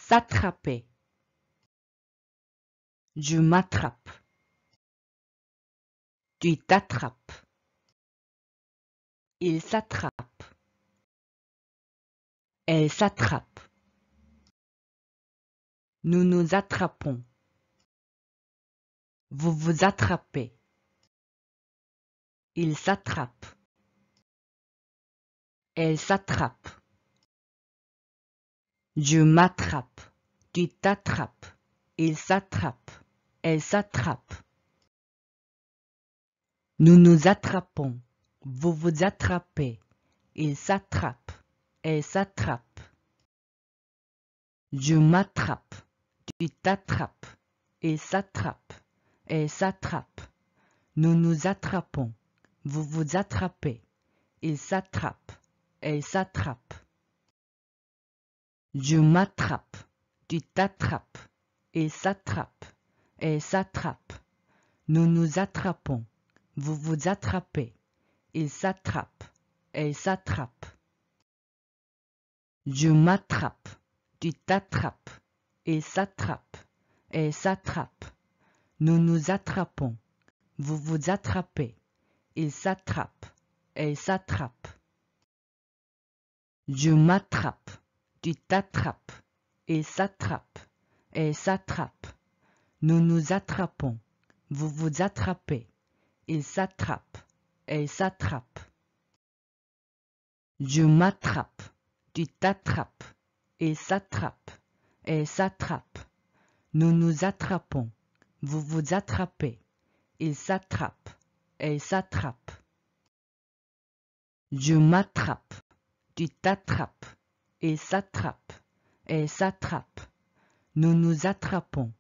S'attraper. Je m'attrape. Tu t'attrapes. Il s'attrape. Elle s'attrape. Nous nous attrapons. Vous vous attrapez. Il s'attrape. Elle s'attrape. Je m'attrape. Tu t'attrapes. Il s'attrape. Elle s'attrape. Nous nous attrapons. Vous vous attrapez. Il s'attrape. Elle s'attrape. Je m'attrape. Tu t'attrapes. Il s'attrape. Elle s'attrape. Nous nous attrapons. Vous vous attrapez. Il s'attrape. Elle s'attrape. Je m'attrape. Tu t'attrapes. Il s'attrape. Elle s'attrape. Nous nous attrapons. Vous vous attrapez. Il s'attrape. Elle s'attrape. Je m'attrape. Tu t'attrapes. Il s'attrape. Elle s'attrape. Nous nous attrapons. Vous vous attrapez. Il s'attrape. Elle s'attrape. Je m'attrape. Tu t'attrapes. Il s'attrape. Elle s'attrape. Nous nous attrapons. Vous vous attrapez. Il s'attrape. Elle s'attrape. Je m'attrape. Tu t'attrapes. Il s'attrape. Elle s'attrape. Nous nous attrapons. Vous vous attrapez. Il s'attrape. Elle s'attrape. Je m'attrape. Tu t'attrapes. Il s'attrape. Elle s'attrape. Nous nous attrapons.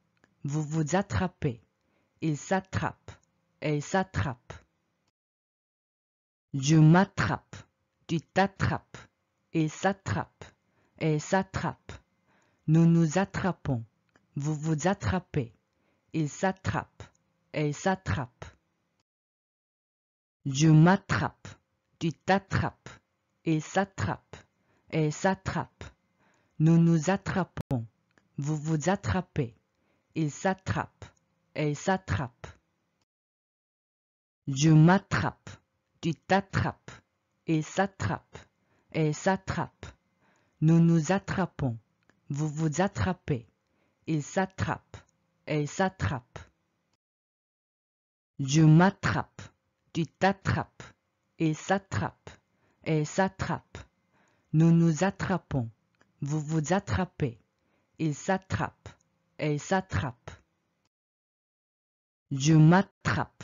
Vous vous attrapez. Il s'attrape. Elle s'attrape. Je m'attrape. Tu t'attrapes. Il s'attrape. Elle s'attrape. Nous nous attrapons. Vous vous attrapez. Il s'attrape. Elle s'attrape. Je m'attrape. Tu t'attrapes. Il s'attrape. Elle s'attrape. Nous nous attrapons. Vous vous attrapez. Il s'attrape. Elle s'attrape. Je m'attrape. Tu t'attrapes. Il s'attrape. Elle s'attrape. Nous nous attrapons. Vous vous attrapez. Il s'attrape. Elle s'attrape. Je m'attrape. Tu t'attrapes. Il s'attrape. Elle s'attrape. Nous nous attrapons. Vous vous attrapez. Il s'attrape. Elle s'attrape. Je m'attrape.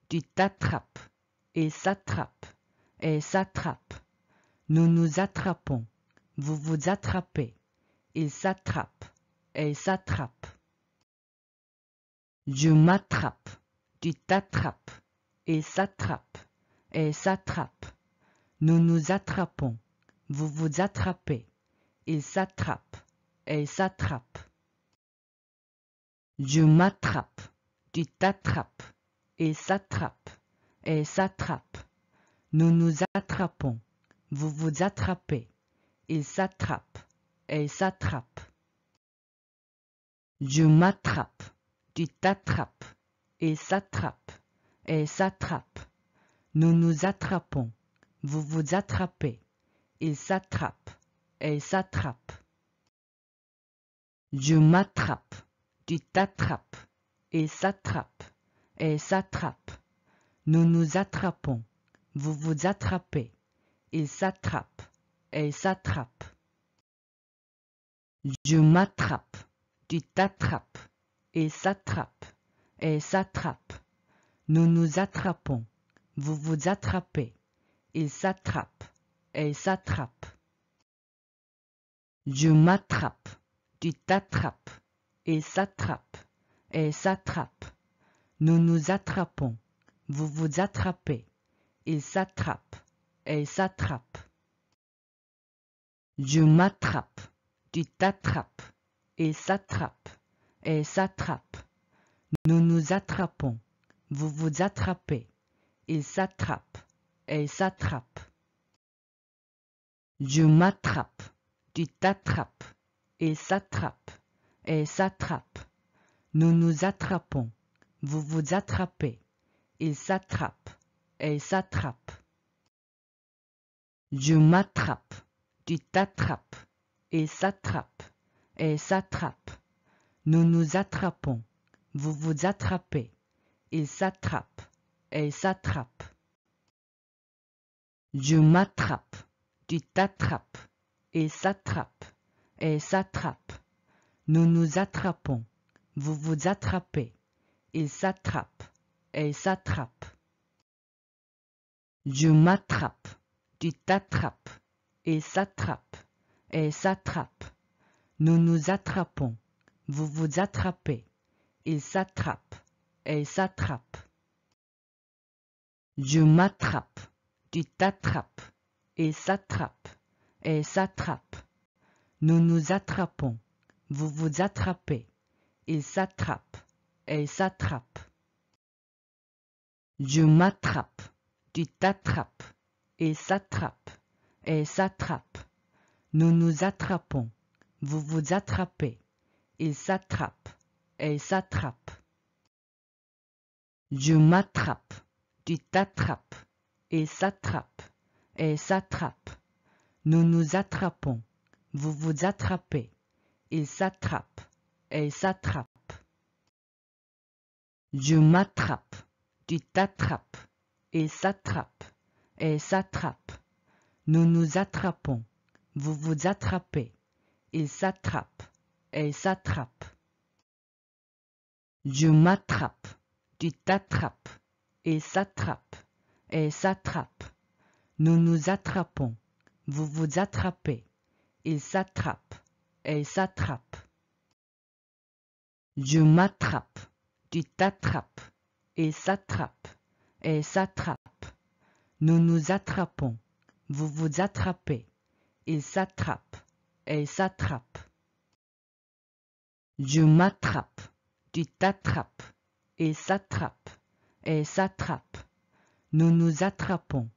Tu t'attrapes. Il s'attrape. Elle s'attrape. Nous nous attrapons. Vous vous attrapez. Il s'attrape. Elle s'attrape. Je m'attrape. Tu t'attrapes. Il s'attrape. Elle s'attrape. Nous nous attrapons. Vous vous attrapez. Il s'attrape. Elle s'attrape. Je m'attrape. Tu t'attrapes. Il s'attrape. Elle s'attrape. Nous nous attrapons. Vous vous attrapez. Il s'attrape. Elle s'attrape. Je m'attrape. Tu t'attrapes. Il s'attrape. Elle s'attrape. Nous nous attrapons. Vous vous attrapez. Il s'attrape. Elle s'attrape. Je m'attrape. Tu t'attrapes. Il s'attrape. Elle s'attrape. Nous nous attrapons. Vous vous attrapez. Il s'attrape. Elle s'attrape. Je m'attrape. Tu t'attrapes. Il s'attrape. Elle s'attrape. Nous nous attrapons. Vous vous attrapez. Il s'attrape. Elle s'attrape. Je m'attrape. Tu t'attrapes. Il s'attrape. Elle s'attrape. Nous nous attrapons. Vous vous attrapez. Il s'attrape. Elle s'attrape. Je m'attrape. Tu t'attrapes. Il s'attrape. Elle s'attrape. Nous nous attrapons. Vous vous attrapez. Il s'attrape. Elle s'attrape. Je m'attrape. Tu t'attrapes. et s'attrape, elle s'attrape. Nous nous attrapons, vous vous attrapez, il s'attrape, elle s'attrape. Je m'attrape, tu t'attrapes, il s'attrape, elle s'attrape. Nous nous attrapons, vous vous attrapez, il s'attrape, elle s'attrape. Je m'attrape, tu t'attrapes, il s'attrape, elle s'attrape. Nous nous attrapons, vous vous attrapez, il s'attrape, elle s'attrape. Je m'attrape, tu t'attrapes, il s'attrape, elle s'attrape. Nous nous attrapons, vous vous attrapez, il s'attrape, elle s'attrape. Je m'attrape, tu t'attrapes, il s'attrape, elle s'attrape. Nous nous attrapons, vous vous attrapez, il s'attrape, elle s'attrape. Je m'attrape, tu t'attrapes, il s'attrape, elle s'attrape. Nous nous attrapons, vous vous attrapez, il s'attrape, elle s'attrape. Je m'attrape, tu t'attrapes, il s'attrape, elle s'attrape. Nous nous attrapons, vous vous attrapez, il s'attrape, elle s'attrape. Je m'attrape, tu t'attrapes, il s'attrape, elle s'attrape. Nous nous attrapons, vous vous attrapez, il s'attrape, elle s'attrape. Je m'attrape, tu t'attrapes, il s'attrape, elle s'attrape. Nous nous attrapons, vous vous attrapez, il s'attrape, elle s'attrape. Je m'attrape, tu t'attrapes, il s'attrape, elle s'attrape. Nous nous attrapons, vous vous attrapez, il s'attrape, elle s'attrape. Je m'attrape, tu t'attrapes, il s'attrape, elle s'attrape. Nous nous attrapons,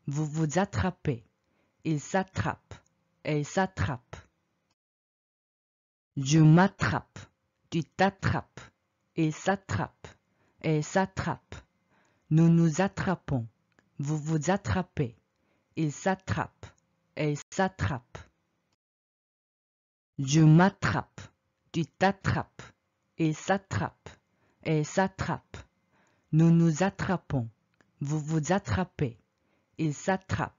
vous vous attrapez, il s'attrape, elle s'attrape. Je m'attrape, tu t'attrapes, il s'attrape, elle s'attrape. Nous nous attrapons, vous vous attrapez, il s'attrape, elle s'attrape. Je m'attrape, tu t'attrapes, il s'attrape, elle s'attrape. Nous nous attrapons, vous vous attrapez, il s'attrape,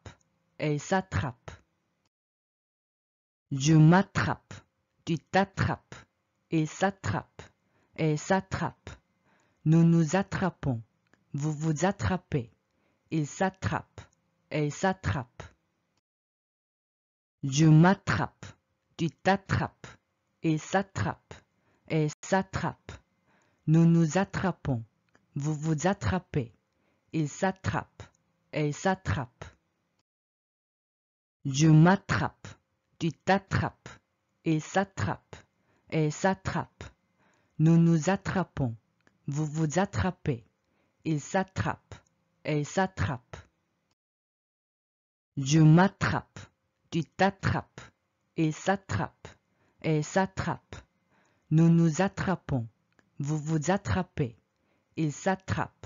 elle s'attrape. Je m'attrape, tu t'attrapes, il s'attrape, elle s'attrape. Nous nous attrapons, vous vous attrapez, il s'attrape, elle s'attrape. Je m'attrape, tu t'attrapes, il s'attrape, elle s'attrape. Nous nous attrapons, vous vous attrapez, il s'attrape, elle s'attrape. Je m'attrape, tu t'attrapes, il s'attrape, elle s'attrape. Nous nous attrapons, vous vous attrapez, il s'attrape, elle s'attrape. Je m'attrape, tu t'attrapes, il s'attrape, elle s'attrape. Nous nous attrapons, vous vous attrapez, il s'attrape,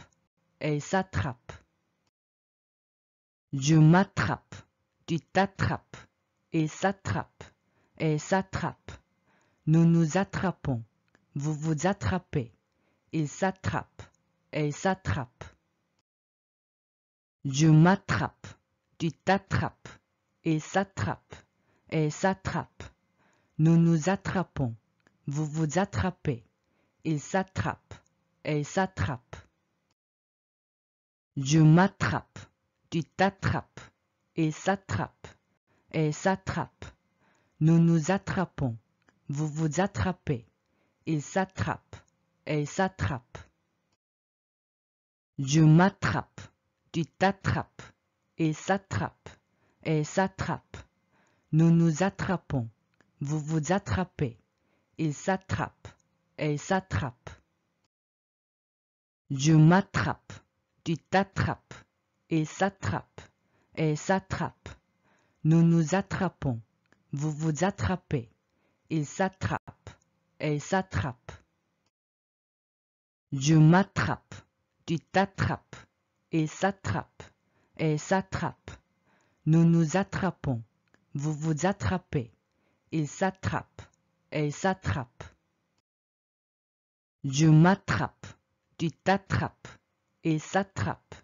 elle s'attrape. Je m'attrape, tu t'attrapes, il s'attrape, elle s'attrape. Nous nous attrapons, vous vous attrapez, il s'attrape, elle s'attrape. Je m'attrape, tu t'attrapes, il s'attrape, elle s'attrape. Nous nous attrapons, vous vous attrapez, il s'attrape, elle s'attrape. Je m'attrape, tu t'attrapes, il s'attrape, elle s'attrape. Nous nous attrapons, vous vous attrapez, il s'attrape, elle s'attrape. Je m'attrape, tu t'attrapes, il s'attrape, elle s'attrape. Nous nous attrapons, vous vous attrapez, il s'attrape, elle s'attrape. Je m'attrape, tu t'attrapes, il s'attrape, elle s'attrape. Nous nous attrapons, vous vous attrapez, il s'attrape, elle s'attrape. Je m'attrape, tu t'attrapes, il s'attrape, elle s'attrape. Nous nous attrapons, vous vous attrapez, il s'attrape, elle s'attrape. Je m'attrape, tu t'attrapes, il s'attrape,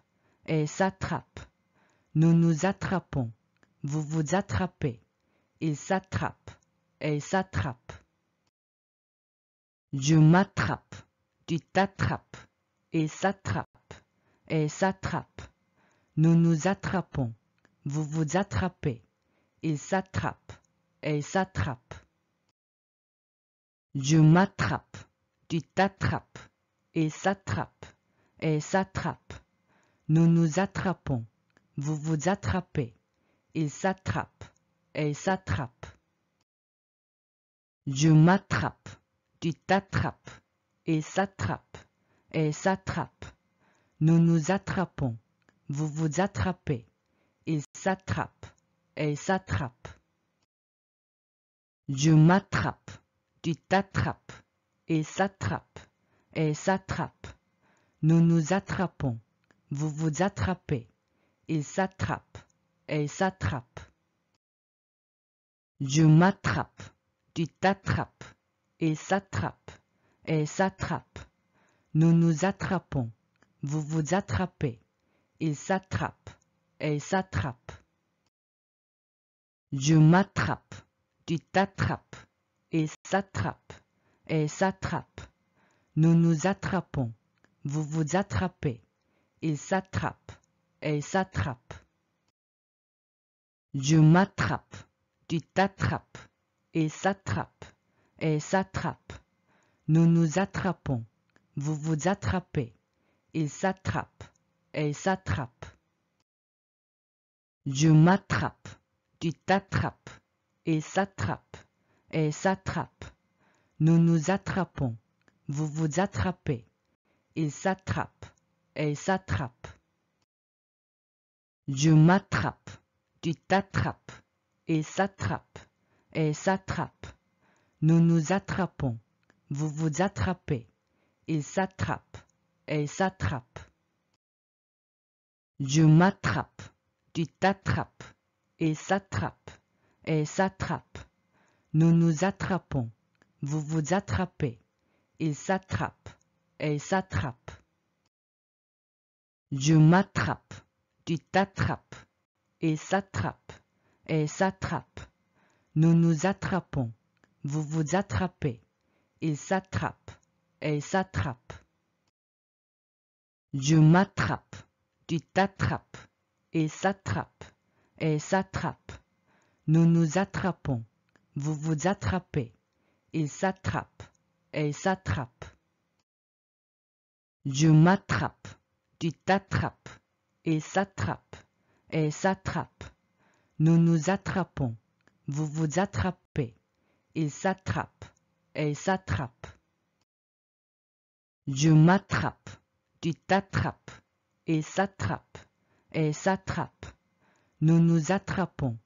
elle s'attrape. Nous nous attrapons, vous vous attrapez, il s'attrape, elle s'attrape. Je m'attrape, tu t'attrapes, il s'attrape, elle s'attrape. Nous nous attrapons, vous vous attrapez, il s'attrape, elle s'attrape. Je m'attrape, tu t'attrapes, il s'attrape, elle s'attrape. Nous nous attrapons, vous vous attrapez, il s'attrape, elle s'attrape. Je m'attrape, tu t'attrapes, il s'attrape, elle s'attrape. Nous nous attrapons, vous vous attrapez, il s'attrape, elle s'attrape. Je m'attrape, tu t'attrapes, il s'attrape, elle s'attrape. Nous nous attrapons, vous vous attrapez, il s'attrape, elle s'attrape. Je m'attrape, tu t'attrapes, il s'attrape, elle s'attrape. Nous nous attrapons, vous vous attrapez, il s'attrape, elle s'attrape. Je m'attrape, tu t'attrapes, il s'attrape, elle s'attrape. Nous nous attrapons, vous vous attrapez, il s'attrape, elle s'attrape. Je m'attrape, tu t'attrapes, il s'attrape, elle s'attrape. Nous nous attrapons, vous vous attrapez, il s'attrape, elle s'attrape. Je m'attrape, tu t'attrapes, il s'attrape, elle s'attrape. Nous nous attrapons, vous vous attrapez, il s'attrape, elle s'attrape. Je m'attrape, tu t'attrapes, il s'attrape, elle s'attrape. Nous nous attrapons, vous vous attrapez, il s'attrape, elle s'attrape. Je m'attrape, tu t'attrapes, il s'attrape, elle s'attrape. Nous nous attrapons, vous vous attrapez, il s'attrape, elle s'attrape. Je m'attrape, tu t'attrapes, il s'attrape, elle s'attrape. Nous nous attrapons, vous vous attrapez, il s'attrape, elle s'attrape. Je m'attrape, tu t'attrapes, il s'attrape, elle s'attrape. Nous nous attrapons, vous vous attrapez, il s'attrape, elle s'attrape. Je m'attrape, tu t'attrapes, il s'attrape, elle s'attrape. Nous nous attrapons, vous vous attrapez, il s'attrape, elle s'attrape. Je m'attrape, tu t'attrapes, il s'attrape, elle s'attrape. Nous nous attrapons,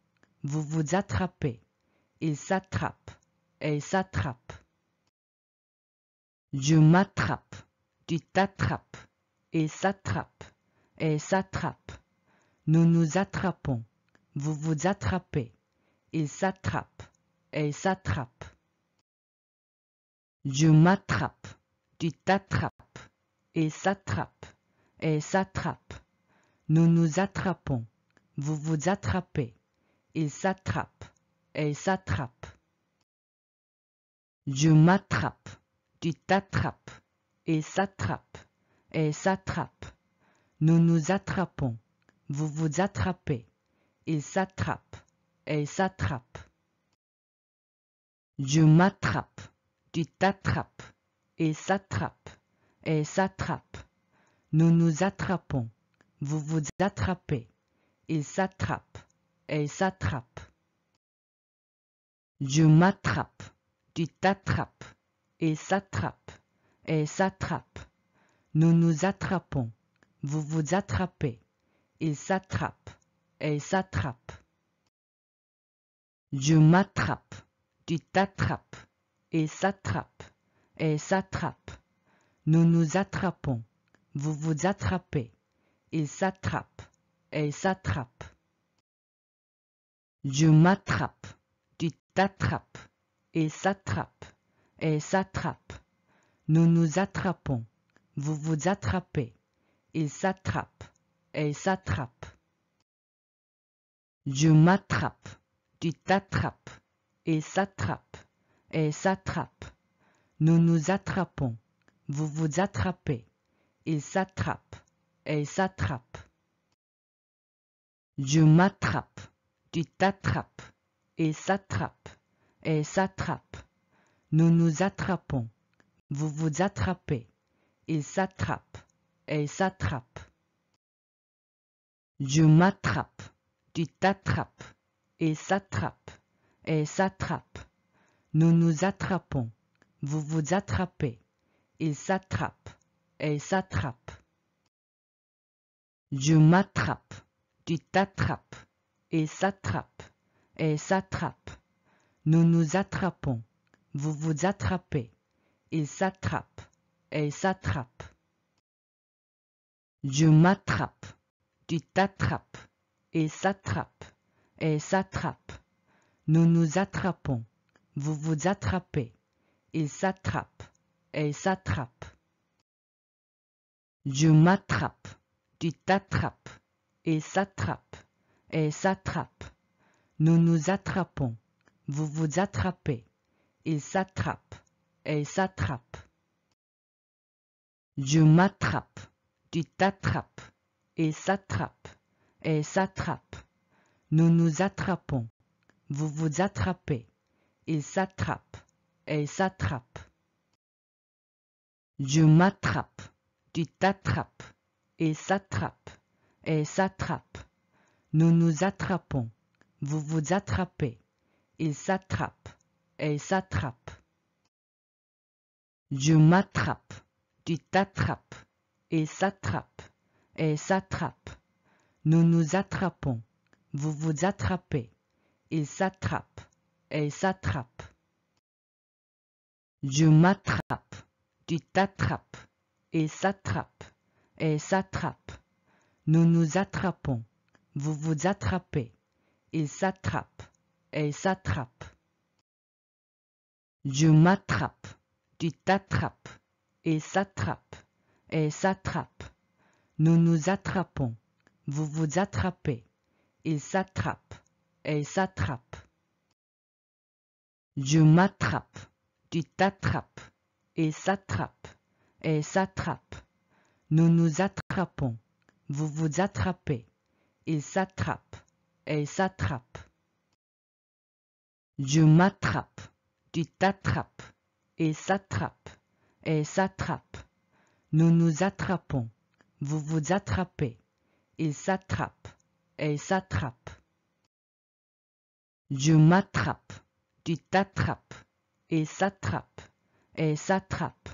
vous vous attrapez, il s'attrape, elle s'attrape. Je m'attrape, tu t'attrapes, il s'attrape, elle s'attrape. Nous nous attrapons, vous vous attrapez, il s'attrape, elle s'attrape. Je m'attrape, tu t'attrapes, il s'attrape, elle s'attrape. Nous nous attrapons, vous vous attrapez, il s'attrape, elle s'attrape. Je m'attrape, tu t'attrapes, il s'attrape, elle s'attrape. Nous nous attrapons, vous vous attrapez, il s'attrape, elle s'attrape. Je m'attrape, tu t'attrapes, il s'attrape, elle s'attrape. Nous nous attrapons, vous vous attrapez, il s'attrape, elle s'attrape. Je m'attrape, tu t'attrapes, il s'attrape, elle s'attrape. Nous nous attrapons, vous vous attrapez, il s'attrape, elle s'attrape. Je m'attrape, tu t'attrapes, et s'attrape, elle s'attrape. Nous nous attrapons, vous vous attrapez, il s'attrape, elle s'attrape. Je m'attrape, tu t'attrapes, il s'attrape, elle s'attrape. Nous nous attrapons, vous vous attrapez, il s'attrape, elle s'attrape. Je m'attrape, tu t'attrapes, il s'attrape, elle s'attrape. Nous nous attrapons, vous vous attrapez, il s'attrape, elle s'attrape. Je m'attrape, tu t'attrapes, il s'attrape, elle s'attrape. Nous nous attrapons, vous vous attrapez, il s'attrape, elle s'attrape. Je m'attrape, tu t'attrapes, il s'attrape, elle s'attrape. Nous nous attrapons, vous vous attrapez, il s'attrape, elle s'attrape. Je m'attrape, tu t'attrapes, il s'attrape, elle s'attrape. Nous nous attrapons, vous vous attrapez, il s'attrape, elle s'attrape. Je m'attrape, tu t'attrapes, il s'attrape, elle s'attrape. Nous nous attrapons, vous vous attrapez, il s'attrape, elle s'attrape. Je m'attrape, tu t'attrapes, il s'attrape, elle s'attrape. Nous nous attrapons, vous vous attrapez, il s'attrape, elle s'attrape. Je m'attrape, tu t'attrapes, il s'attrape, elle s'attrape. Nous nous attrapons, vous vous attrapez, il s'attrape, elle s'attrape. Je m'attrape, tu t'attrapes, il s'attrape, elle s'attrape. Nous nous attrapons, vous vous attrapez, il s'attrape, elle s'attrape. Je m'attrape, tu t'attrapes, il s'attrape, elle s'attrape. Nous nous attrapons, vous vous attrapez, il s'attrape, elle s'attrape. Je m'attrape, tu t'attrapes, il s'attrape, elle s'attrape. Nous nous attrapons, vous vous attrapez, il s'attrape, elle s'attrape. Je m'attrape, tu t'attrapes, il s'attrape, elle s'attrape. Nous nous attrapons, vous vous attrapez, il s'attrape, elle s'attrape. Je m'attrape, tu t'attrapes, il s'attrape, elle s'attrape. Nous nous attrapons, vous vous attrapez, il s'attrape, elle s'attrape. Je m'attrape, tu t'attrapes, il s'attrape, elle s'attrape. Nous nous attrapons, vous vous attrapez, il s'attrape, elle s'attrape. Je m'attrape, tu t'attrapes, il s'attrape, elle s'attrape.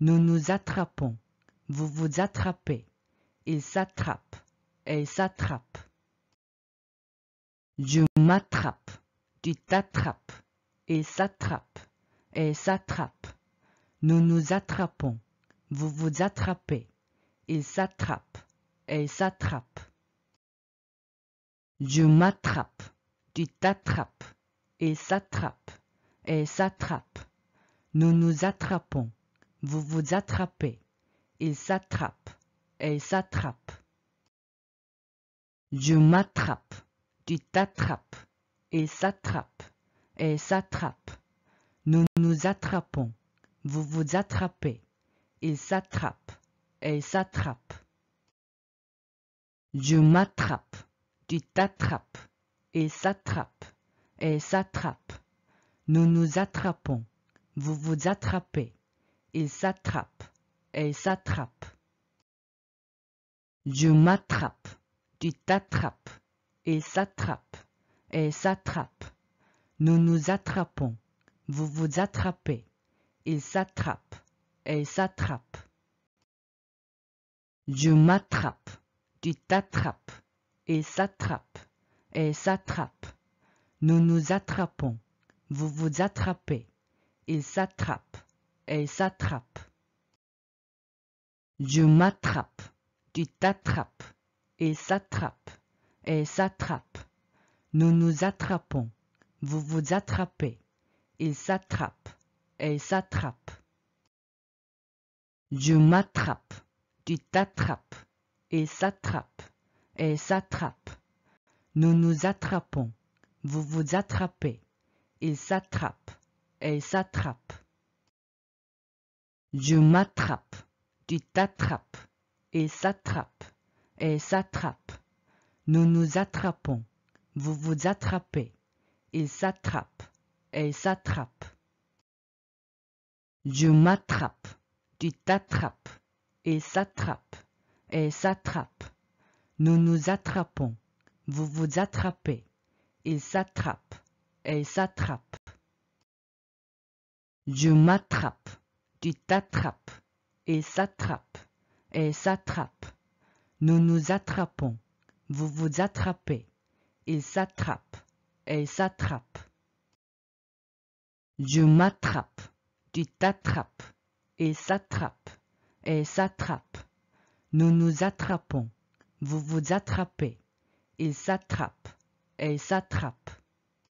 Nous nous attrapons, vous vous attrapez, il s'attrape, elle s'attrape. Je m'attrape, tu t'attrapes, il s'attrape, elle s'attrape. Nous nous attrapons, vous vous attrapez, il s'attrape, elle s'attrape. Je m'attrape, tu t'attrapes, il s'attrape, elle s'attrape. Nous nous attrapons, vous vous attrapez, il s'attrape, elle s'attrape. Je m'attrape, tu t'attrapes, il s'attrape, elle s'attrape. Nous nous attrapons, vous vous attrapez, il s'attrape, elle s'attrape. Je m'attrape, tu t'attrapes, il s'attrape, elle s'attrape. Nous nous attrapons, vous vous attrapez, il s'attrape, elle s'attrape. Je m'attrape, tu t'attrapes, il s'attrape, elle s'attrape. Nous nous attrapons, vous vous attrapez, il s'attrape, elle s'attrape. Je m'attrape, tu t'attrapes, il s'attrape, elle s'attrape. Nous nous attrapons, vous vous attrapez, il s'attrape, elle s'attrape. Je m'attrape, tu t'attrapes, il s'attrape, elle s'attrape. Nous nous attrapons, vous vous attrapez, il s'attrape, elle s'attrape. Je m'attrape, tu t'attrapes, il s'attrape, elle s'attrape. Nous nous attrapons, vous vous attrapez, il s'attrape, elle s'attrape. Je m'attrape, tu t'attrapes, il s'attrape, elle s'attrape. Nous nous attrapons, vous vous attrapez, il s'attrape, elle s'attrape. Je m'attrape, tu t'attrapes, il s'attrape, elle s'attrape. Nous nous attrapons, vous vous attrapez, il s'attrape, elle s'attrape. Je m'attrape, tu t'attrapes, il s'attrape, elle s'attrape. Nous nous attrapons, vous vous attrapez, il s'attrape, elle s'attrape. Je m'attrape, tu t'attrapes, il s'attrape, elle s'attrape. Nous nous attrapons, vous vous attrapez, il s'attrape, elle s'attrape.